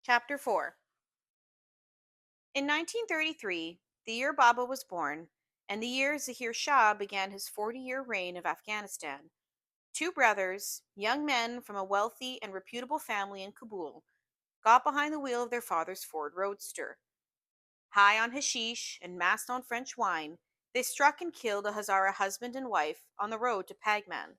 Chapter 4. In 1933, the year Baba was born, and the year Zahir Shah began his 40-year reign of Afghanistan, two brothers, young men from a wealthy and reputable family in Kabul, got behind the wheel of their father's Ford Roadster. High on hashish and masked on French wine, they struck and killed a Hazara husband and wife on the road to Pagman.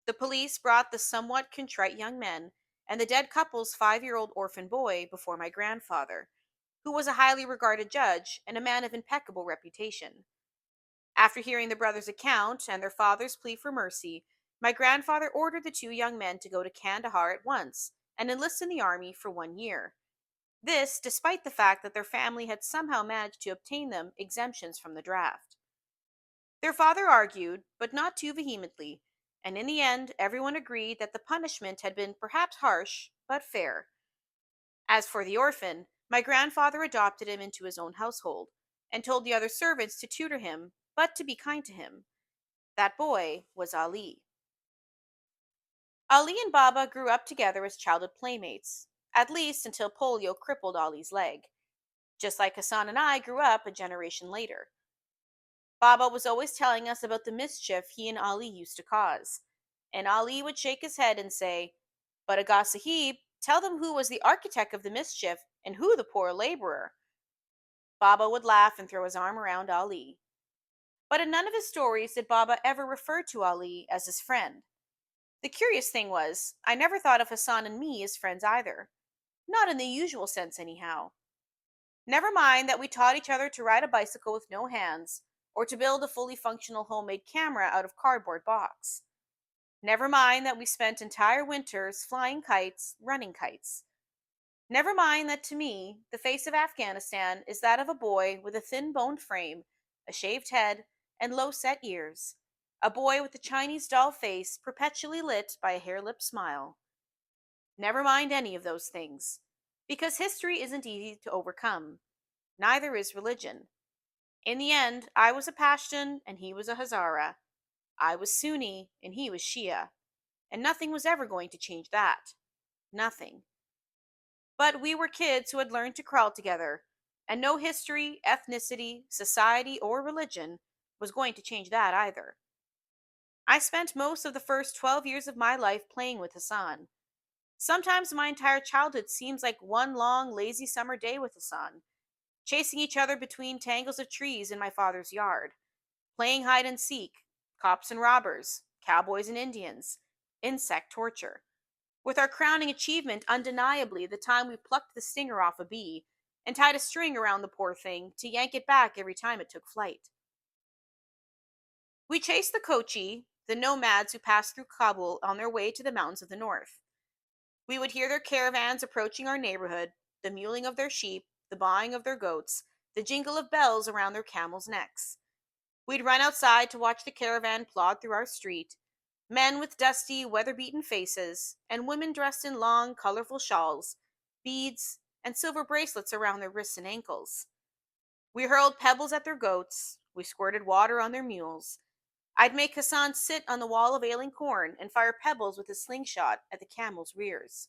The police brought the somewhat contrite young men and the dead couple's 5-year-old orphan boy before my grandfather, who was a highly regarded judge and a man of impeccable reputation. After hearing the brothers' account and their father's plea for mercy, my grandfather ordered the two young men to go to Kandahar at once and enlist in the army for 1 year. This, despite the fact that their family had somehow managed to obtain them exemptions from the draft. Their father argued, but not too vehemently, and in the end, everyone agreed that the punishment had been perhaps harsh, but fair. As for the orphan, my grandfather adopted him into his own household and told the other servants to tutor him, but to be kind to him. That boy was Ali. Ali and Baba grew up together as childhood playmates, at least until polio crippled Ali's leg, just like Hassan and I grew up a generation later. Baba was always telling us about the mischief he and Ali used to cause, and Ali would shake his head and say, "But Aga Sahib, tell them who was the architect of the mischief and who the poor laborer." Baba would laugh and throw his arm around Ali. But in none of his stories did Baba ever refer to Ali as his friend. The curious thing was, I never thought of Hassan and me as friends either. Not in the usual sense, anyhow. Never mind that we taught each other to ride a bicycle with no hands, or to build a fully functional homemade camera out of cardboard box. Never mind that we spent entire winters flying kites, running kites. Never mind that to me, the face of Afghanistan is that of a boy with a thin boned frame, a shaved head, and low set ears. A boy with a Chinese doll face perpetually lit by a hare-lipped smile. Never mind any of those things, because history isn't easy to overcome. Neither is religion. In the end, I was a Pashtun and he was a Hazara. I was Sunni and he was Shia. And nothing was ever going to change that. Nothing. But we were kids who had learned to crawl together, and no history, ethnicity, society, or religion was going to change that either. I spent most of the first 12 years of my life playing with Hassan. Sometimes my entire childhood seems like one long, lazy summer day with Hassan, chasing each other between tangles of trees in my father's yard, playing hide and seek, cops and robbers, cowboys and Indians, insect torture, with our crowning achievement undeniably the time we plucked the stinger off a bee and tied a string around the poor thing to yank it back every time it took flight. We chased the Kochi, the nomads who passed through Kabul on their way to the mountains of the north. We would hear their caravans approaching our neighborhood, the mewling of their sheep, the baaing of their goats, the jingle of bells around their camels' necks. We'd run outside to watch the caravan plod through our street, men with dusty, weather-beaten faces, and women dressed in long, colorful shawls, beads, and silver bracelets around their wrists and ankles. We hurled pebbles at their goats, we squirted water on their mules. I'd make Hassan sit on the wall of ailing corn and fire pebbles with his slingshot at the camels' rears.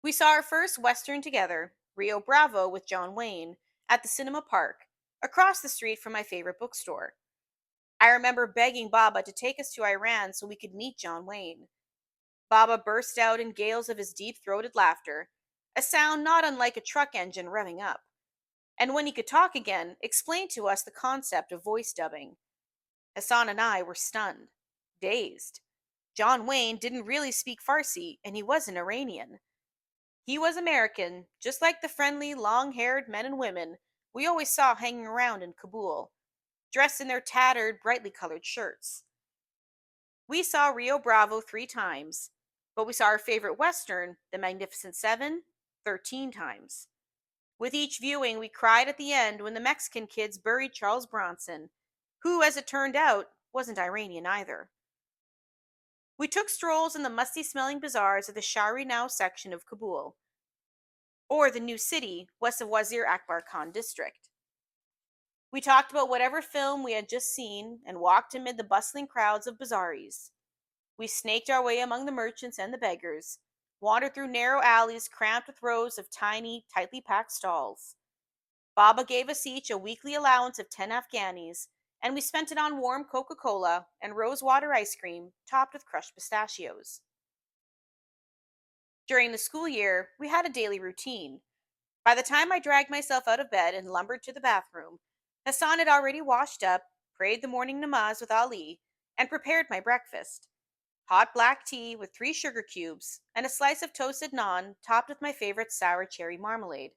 We saw our first Western together, Rio Bravo with John Wayne, at the Cinema Park, across the street from my favorite bookstore. I remember begging Baba to take us to Iran so we could meet John Wayne. Baba burst out in gales of his deep-throated laughter, a sound not unlike a truck engine revving up, and when he could talk again, explained to us the concept of voice dubbing. Hassan and I were stunned, dazed. John Wayne didn't really speak Farsi, and he wasn't Iranian. He was American, just like the friendly, long-haired men and women we always saw hanging around in Kabul, dressed in their tattered, brightly colored shirts. We saw Rio Bravo 3 times, but we saw our favorite Western, The Magnificent Seven, 13 times. With each viewing, we cried at the end when the Mexican kids buried Charles Bronson, who, as it turned out, wasn't Iranian either. We took strolls in the musty-smelling bazaars of the Shari Now section of Kabul, or the New City, west of Wazir Akbar Khan district. We talked about whatever film we had just seen and walked amid the bustling crowds of bazaaris. We snaked our way among the merchants and the beggars, wandered through narrow alleys cramped with rows of tiny, tightly packed stalls. Baba gave us each a weekly allowance of 10 Afghanis, and we spent it on warm Coca Cola and rosewater ice cream topped with crushed pistachios. During the school year, we had a daily routine. By the time I dragged myself out of bed and lumbered to the bathroom, Hassan had already washed up, prayed the morning namaz with Ali, and prepared my breakfast: hot black tea with 3 sugar cubes and a slice of toasted naan topped with my favorite sour cherry marmalade,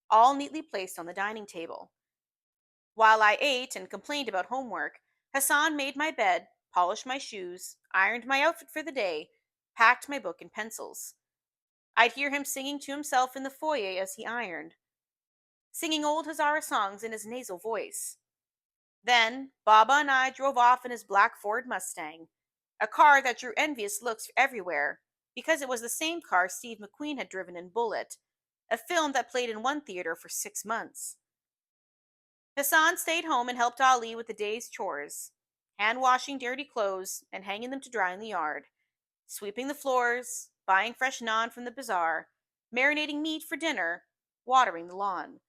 all neatly placed on the dining table. While I ate and complained about homework, Hassan made my bed, polished my shoes, ironed my outfit for the day, packed my book and pencils. I'd hear him singing to himself in the foyer as he ironed, singing old Hazara songs in his nasal voice. Then Baba and I drove off in his black Ford Mustang, a car that drew envious looks everywhere because it was the same car Steve McQueen had driven in Bullet, a film that played in one theater for 6 months. Hassan stayed home and helped Ali with the day's chores, hand washing dirty clothes and hanging them to dry in the yard, sweeping the floors, buying fresh naan from the bazaar, marinating meat for dinner, watering the lawn.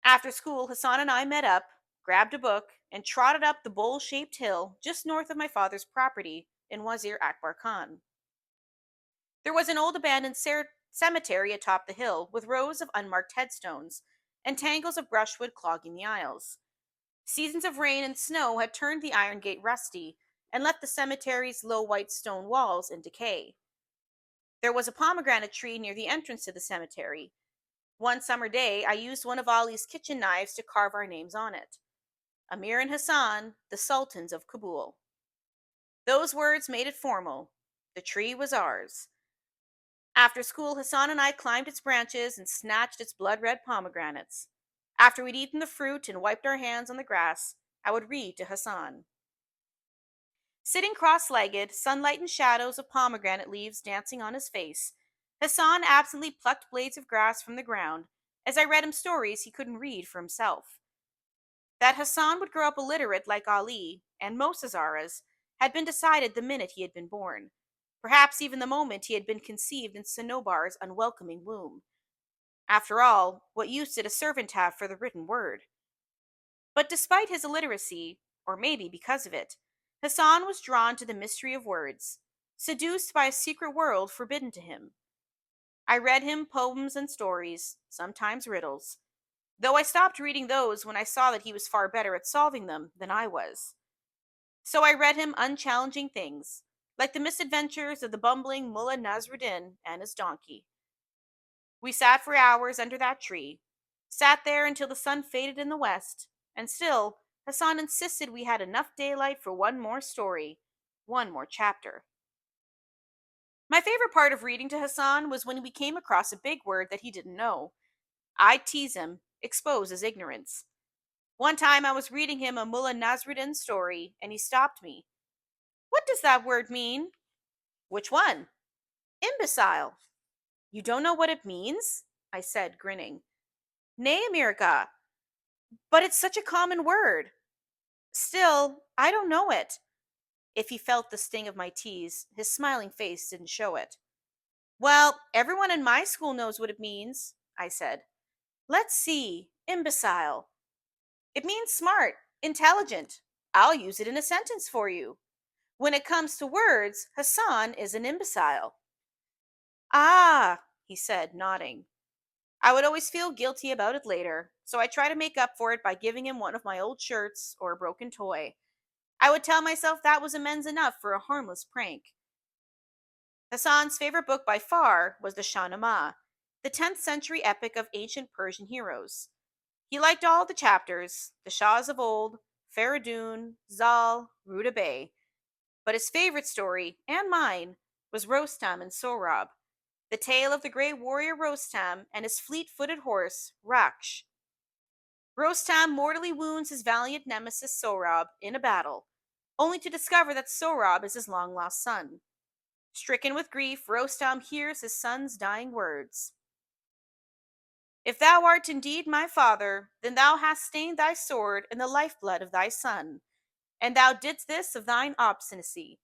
After school, Hassan and I met up, grabbed a book, and trotted up the bowl shaped hill just north of my father's property in Wazir Akbar Khan. There was an old abandoned cemetery atop the hill with rows of unmarked headstones and tangles of brushwood clogging the aisles. Seasons of rain and snow had turned the iron gate rusty and left the cemetery's low white stone walls in decay. There was a pomegranate tree near the entrance to the cemetery. One summer day, I used one of Ali's kitchen knives to carve our names on it: Amir and Hassan, the Sultans of Kabul. Those words made it formal. The tree was ours. After school, Hassan and I climbed its branches and snatched its blood red pomegranates. After we'd eaten the fruit and wiped our hands on the grass, I would read to Hassan. Sitting cross legged, sunlight and shadows of pomegranate leaves dancing on his face, Hassan absently plucked blades of grass from the ground as I read him stories he couldn't read for himself. That Hassan would grow up illiterate like Ali and most Hazaras had been decided the minute he had been born, perhaps even the moment he had been conceived in Sonobar's unwelcoming womb. After all, what use did a servant have for the written word? But despite his illiteracy, or maybe because of it, Hassan was drawn to the mystery of words, seduced by a secret world forbidden to him. I read him poems and stories, sometimes riddles, though I stopped reading those when I saw that he was far better at solving them than I was. So I read him unchallenging things, like the misadventures of the bumbling Mullah Nasruddin and his donkey. We sat for hours under that tree, sat there until the sun faded in the west, and still Hassan insisted we had enough daylight for one more story, one more chapter. My favorite part of reading to Hassan was when we came across a big word that he didn't know. I'd tease him, expose his ignorance. One time I was reading him a Mullah Nasruddin story, and he stopped me. "What does that word mean?" "Which one?" "Imbecile." "You don't know what it means?" I said, grinning. "Nay, America, but it's such a common word." "Still, I don't know it." If he felt the sting of my tease, his smiling face didn't show it. "Well, everyone in my school knows what it means," I said. "Let's see. Imbecile. It means smart, intelligent. I'll use it in a sentence for you. When it comes to words, Hassan is an imbecile." "Ah," he said, nodding. I would always feel guilty about it later, so I try to make up for it by giving him one of my old shirts or a broken toy. I would tell myself that was amends enough for a harmless prank. Hassan's favorite book by far was the Shahnameh, the 10th century epic of ancient Persian heroes. He liked all the chapters, the Shahs of old, Faridun, Zal, Ruda Bey. But his favorite story, and mine, was Rostam and Sohrab, the tale of the great warrior Rostam and his fleet-footed horse, Raksh. Rostam mortally wounds his valiant nemesis Sohrab in a battle, only to discover that Sohrab is his long-lost son. Stricken with grief, Rostam hears his son's dying words: "If thou art indeed my father, then thou hast stained thy sword in the lifeblood of thy son, and thou didst this of thine obstinacy.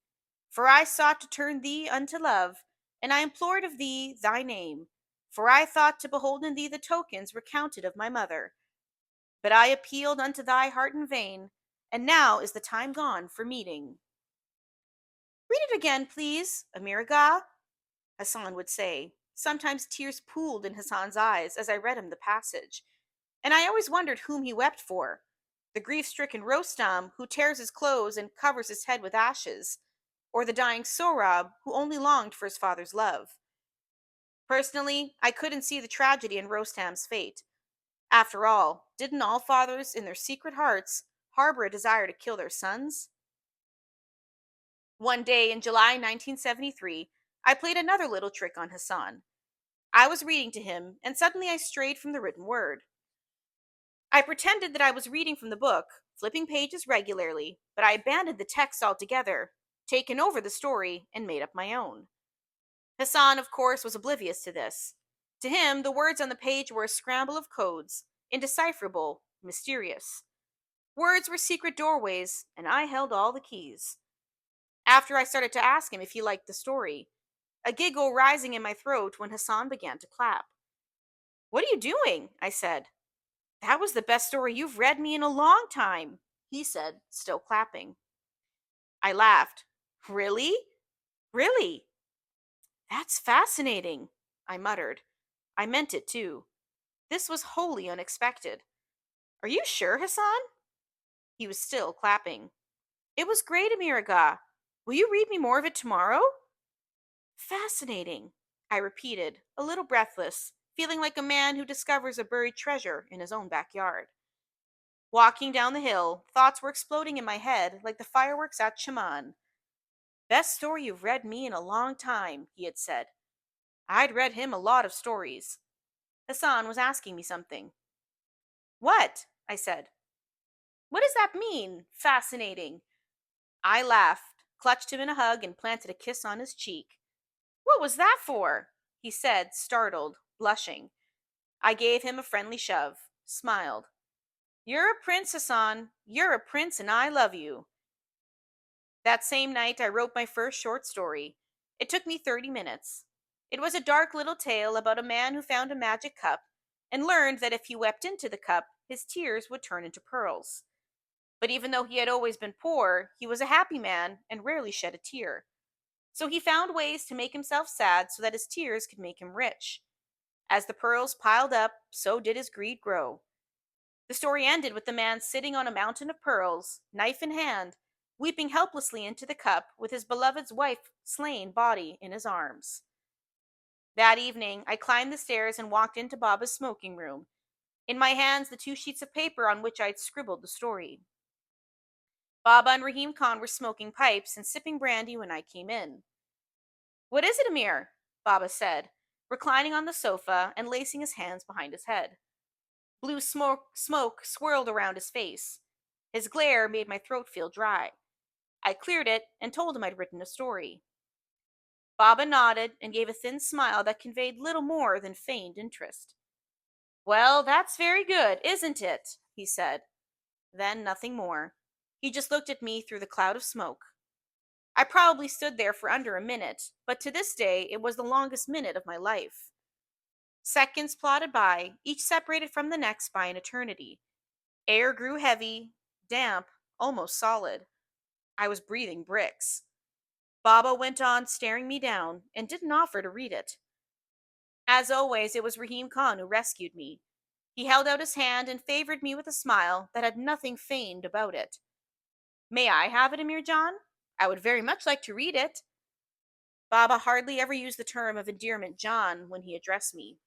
For I sought to turn thee unto love, and I implored of thee thy name, for I thought to behold in thee the tokens recounted of my mother. But I appealed unto thy heart in vain, and now is the time gone for meeting. Read it again, please, Amir Aga, Hassan would say. Sometimes tears pooled in Hassan's eyes as I read him the passage, and I always wondered whom he wept for. The grief-stricken Rostam, who tears his clothes and covers his head with ashes, or the dying Sohrab, who only longed for his father's love. Personally, I couldn't see the tragedy in Rostam's fate. After all, didn't all fathers in their secret hearts harbor a desire to kill their sons? One day in July 1973, I played another little trick on Hassan. I was reading to him, and suddenly I strayed from the written word. I pretended that I was reading from the book, flipping pages regularly, but I abandoned the text altogether, taken over the story, and made up my own. Hassan, of course, was oblivious to this. To him, the words on the page were a scramble of codes, indecipherable, mysterious. Words were secret doorways, and I held all the keys. After I started to ask him if he liked the story, a giggle rising in my throat when Hassan began to clap. "What are you doing?" I said. "That was the best story you've read me in a long time," he said, still clapping. I laughed. "Really? Really? That's fascinating," I muttered. I meant it too. This was wholly unexpected. "Are you sure, Hassan?" He was still clapping. "It was great, Amir Aga. Will you read me more of it tomorrow?" "Fascinating," I repeated, a little breathless, feeling like a man who discovers a buried treasure in his own backyard. Walking down the hill, thoughts were exploding in my head like the fireworks at Chaman. "Best story you've read me in a long time," he had said. I'd read him a lot of stories. Hassan was asking me something. "What?" I said. "What does that mean, fascinating?" I laughed, clutched him in a hug, and planted a kiss on his cheek. "What was that for?" he said, startled, blushing. I gave him a friendly shove, smiled. "You're a prince, Hassan. You're a prince, and I love you." That same night, I wrote my first short story. It took me 30 minutes. It was a dark little tale about a man who found a magic cup and learned that if he wept into the cup, his tears would turn into pearls. But even though he had always been poor, he was a happy man and rarely shed a tear. So he found ways to make himself sad so that his tears could make him rich. As the pearls piled up, so did his greed grow. The story ended with the man sitting on a mountain of pearls, knife in hand, weeping helplessly into the cup with his beloved's wife slain body in his arms. That evening, I climbed the stairs and walked into Baba's smoking room. In my hands, the 2 sheets of paper on which I'd scribbled the story. Baba and Rahim Khan were smoking pipes and sipping brandy when I came in. "What is it, Amir?" Baba said, reclining on the sofa and lacing his hands behind his head. Blue smoke swirled around his face. His glare made my throat feel dry. I cleared it and told him I'd written a story. Baba nodded and gave a thin smile that conveyed little more than feigned interest. "Well, that's very good, isn't it?" he said. Then nothing more. He just looked at me through the cloud of smoke. I probably stood there for under a minute, but to this day it was the longest minute of my life. Seconds plodded by, each separated from the next by an eternity. Air grew heavy, damp, almost solid. I was breathing bricks. Baba went on staring me down and didn't offer to read it. As always, it was Rahim Khan who rescued me. He held out his hand and favored me with a smile that had nothing feigned about it. "May I have it, Amir John? I would very much like to read it." Baba hardly ever used the term of endearment John when he addressed me.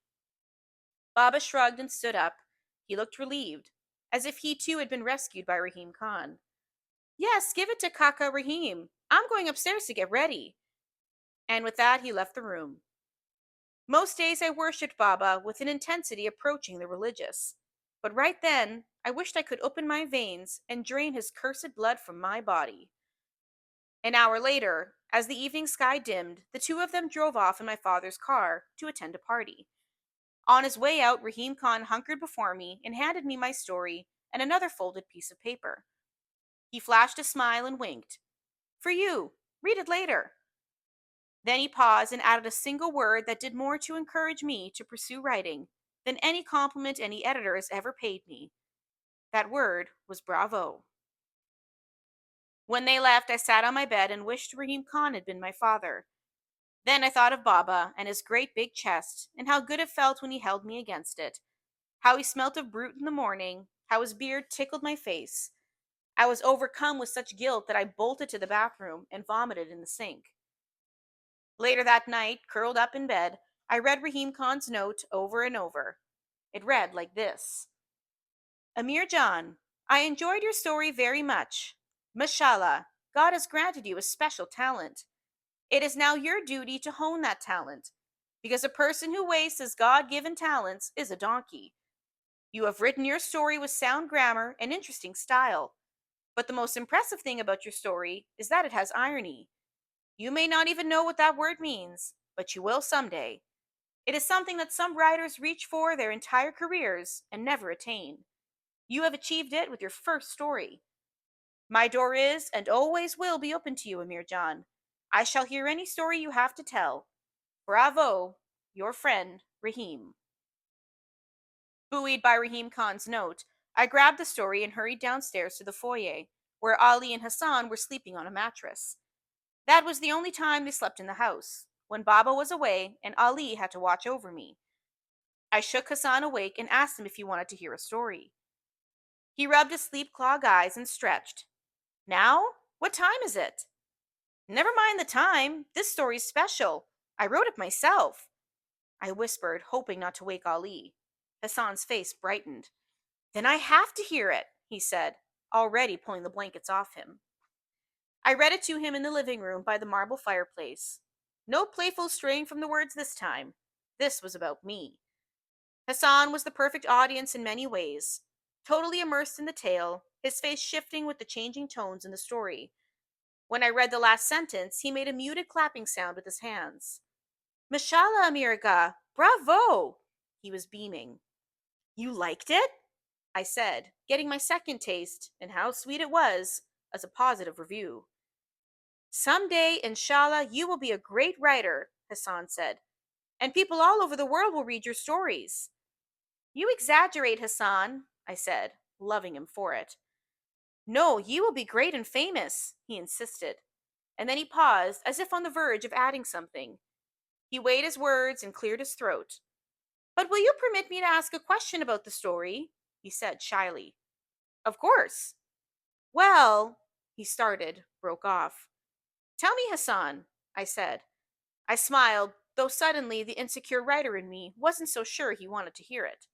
Baba shrugged and stood up. He looked relieved, as if he too had been rescued by Rahim Khan. "Yes, give it to Kaka Rahim. I'm going upstairs to get ready." And with that, he left the room. Most days I worshipped Baba with an intensity approaching the religious. But right then, I wished I could open my veins and drain his cursed blood from my body. An hour later, as the evening sky dimmed, the two of them drove off in my father's car to attend a party. On his way out, Rahim Khan hunkered before me and handed me my story and another folded piece of paper. He flashed a smile and winked. "For you. Read it later." Then he paused and added a single word that did more to encourage me to pursue writing than any compliment any editor has ever paid me. That word was bravo. When they left, I sat on my bed and wished Rahim Khan had been my father. Then I thought of Baba and his great big chest, and how good it felt when he held me against it. How he smelt of brute in the morning, how his beard tickled my face. I was overcome with such guilt that I bolted to the bathroom and vomited in the sink. Later that night, curled up in bed, I read Rahim Khan's note over and over. It read like this: Amir Jan, I enjoyed your story very much. Mashallah, God has granted you a special talent. It is now your duty to hone that talent, because a person who wastes his God given talents is a donkey. You have written your story with sound grammar and interesting style, but the most impressive thing about your story is that it has irony. You may not even know what that word means, but you will someday. It is something that some writers reach for their entire careers and never attain. You have achieved it with your first story. My door is and always will be open to you, Amir Jan. I shall hear any story you have to tell. Bravo, your friend, Rahim. Buoyed by Rahim Khan's note, I grabbed the story and hurried downstairs to the foyer, where Ali and Hassan were sleeping on a mattress. That was the only time they slept in the house, when Baba was away and Ali had to watch over me. I shook Hassan awake and asked him if he wanted to hear a story. He rubbed his sleep-clogged eyes and stretched. Now? What time is it? Never mind the time. This story's special. I wrote it myself, I whispered, hoping not to wake Ali. Hassan's face brightened. Then I have to hear it, he said, already pulling the blankets off him. I read it to him in the living room by the marble fireplace. No playful straying from the words this time. This was about me. Hassan was the perfect audience in many ways, totally immersed in the tale, his face shifting with the changing tones in the story. When I read the last sentence, he made a muted clapping sound with his hands. Mashallah, Amirga! Bravo! He was beaming. You liked it? I said, getting my second taste, and how sweet it was, as a positive review. Someday, inshallah, you will be a great writer, Hassan said, and people all over the world will read your stories. You exaggerate, Hassan, I said, loving him for it. No, you will be great and famous, he insisted, and then he paused, as if on the verge of adding something. He weighed his words and cleared his throat. But will you permit me to ask a question about the story? He said shyly. Of course. Well, he started, broke off. Tell me, Hassan, I said. I smiled, though suddenly the insecure writer in me wasn't so sure he wanted to hear it.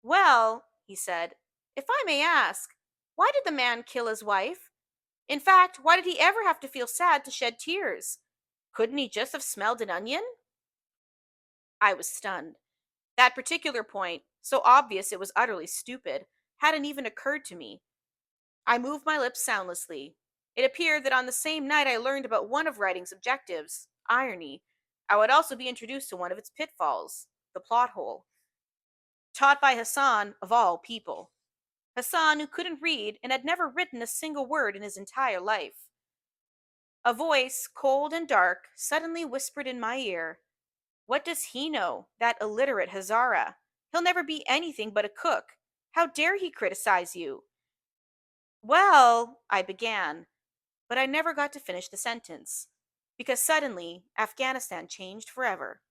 Well, he said, if I may ask, why did the man kill his wife? In fact, why did he ever have to feel sad to shed tears? Couldn't he just have smelled an onion? I was stunned. That particular point, so obvious it was utterly stupid, hadn't even occurred to me. I moved my lips soundlessly. It appeared that on the same night I learned about one of writing's objectives, irony, I would also be introduced to one of its pitfalls, the plot hole. Taught by Hassan, of all people. Hassan, who couldn't read and had never written a single word in his entire life. A voice, cold and dark, suddenly whispered in my ear, What does he know, that illiterate Hazara? He'll never be anything but a cook. How dare he criticize you? Well, I began, but I never got to finish the sentence, because suddenly Afghanistan changed forever.